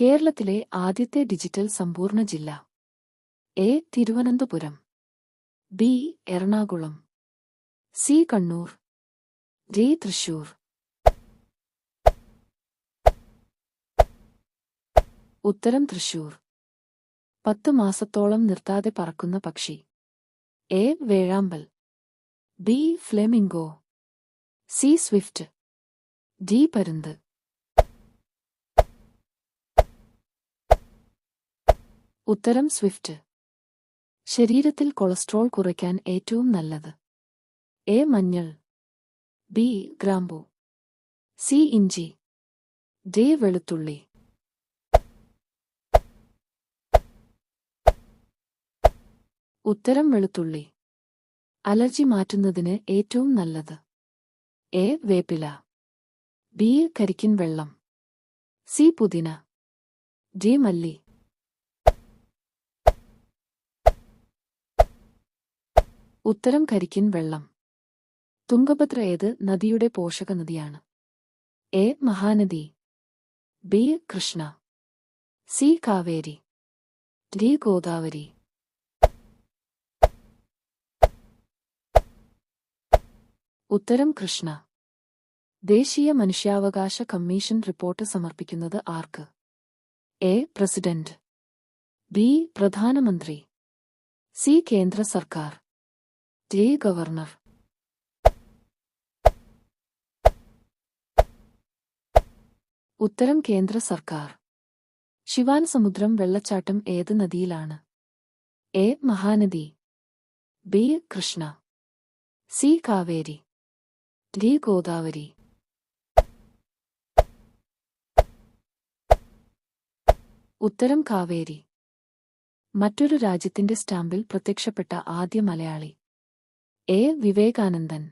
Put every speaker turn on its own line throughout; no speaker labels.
കേരളത്തിലെ ആദ്യത്തെ ഡിജിറ്റൽ സമ്പൂർണ്ണ ജില്ല. A. Thiruvananthapuram. B. Ernakulam. C. Kannur. D. Thrissur. ഉത്തരം തൃശൂർ. 10 മാസത്തോളം നിർത്താതെ പറക്കുന്ന പക്ഷി. എ. വേഴാമ്പൽ. B. Flamingo. C. Swift. D. പരുന്ത്. ഉത്തരം സ്വിഫ്റ്റ്. ശരീരത്തിൽ കൊളസ്ട്രോൾ കുറയ്ക്കാൻ ഏറ്റവും നല്ലത്. എ. മഞ്ഞൾ. ബി. ഗ്രാമ്പൂ. സി. ഇഞ്ചി. ഡി. വെളുത്തുള്ളി. ഉത്തരം വെളുത്തുള്ളി. അലർജി മാറ്റുന്നതിന് ഏറ്റവും നല്ലത്. എ. വേപ്പില. ബി. കരിക്കിൻ വെള്ളം. സി. പുതിന. ഡി. മല്ലി. ഉത്തരം കരിക്കിൻ വെള്ളം. തുംഗഭദ്ര ഏത് നദിയുടെ പോഷകനദിയാണ്? A. Mahanadi. B. Krishna. C. Kaveri. D. Godavari. ഉത്തരം കൃഷ്ണ. ദേശീയ മനുഷ്യാവകാശ കമ്മീഷൻ റിപ്പോർട്ട് സമർപ്പിക്കുന്നത് ആർക്ക്? എ. പ്രസിഡന്റ്. ബി. പ്രധാനമന്ത്രി. സി. കേന്ദ്ര സർക്കാർ. ഡി. ഗവർണർ. ഉത്തരം കേന്ദ്ര സർക്കാർ. ശിവാൻ സമുദ്രം വെള്ളച്ചാട്ടം ഏത് നദിയിലാണ്? A. Mahanadi. B. Krishna. C. Kaveri. D. Godavari. ഉത്തരം കാവേരി. മറ്റൊരു രാജ്യത്തിന്റെ സ്റ്റാമ്പിൽ പ്രത്യക്ഷപ്പെട്ട ആദ്യ Malayali. A. Vivekanandan.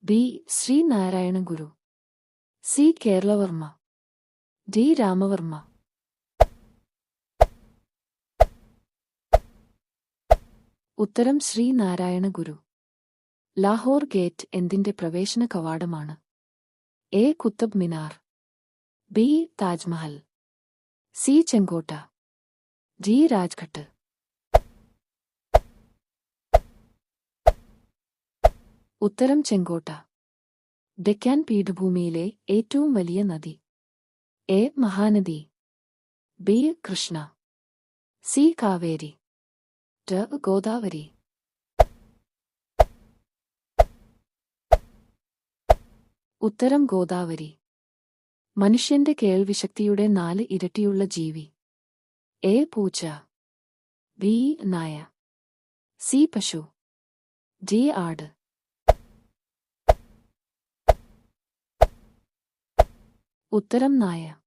B. Sreenarayana Guru. C. Keralavarma. D. Ramavarma. ഉത്തരം ശ്രീനാരായണ ഗുരു. ലാഹോർ ഗേറ്റ് എന്തിന്റെ പ്രവേശന കവാടമാണ്? A. Qutub Minar. B. Taj Mahal. C. ചെങ്കോട്ട. ഡി. രാജ്ഘട്ട്. ഉത്തരം ചെങ്കോട്ട. ഡെക്കാൻ പീഠഭൂമിയിലെ ഏറ്റവും വലിയ നദി. A. Mahanadi. B. Krishna. C. Kaveri. D. Godavari. ഉത്തരം ഗോദാവരി. മനുഷ്യന്റെ കേൾവിശക്തിയുടെ 4 ഇരട്ടിയുള്ള ജീവി. എ. പൂച്ച. ബി. നായ. സി. പശു. ഡി. ആട്. ഉത്തരം നായ.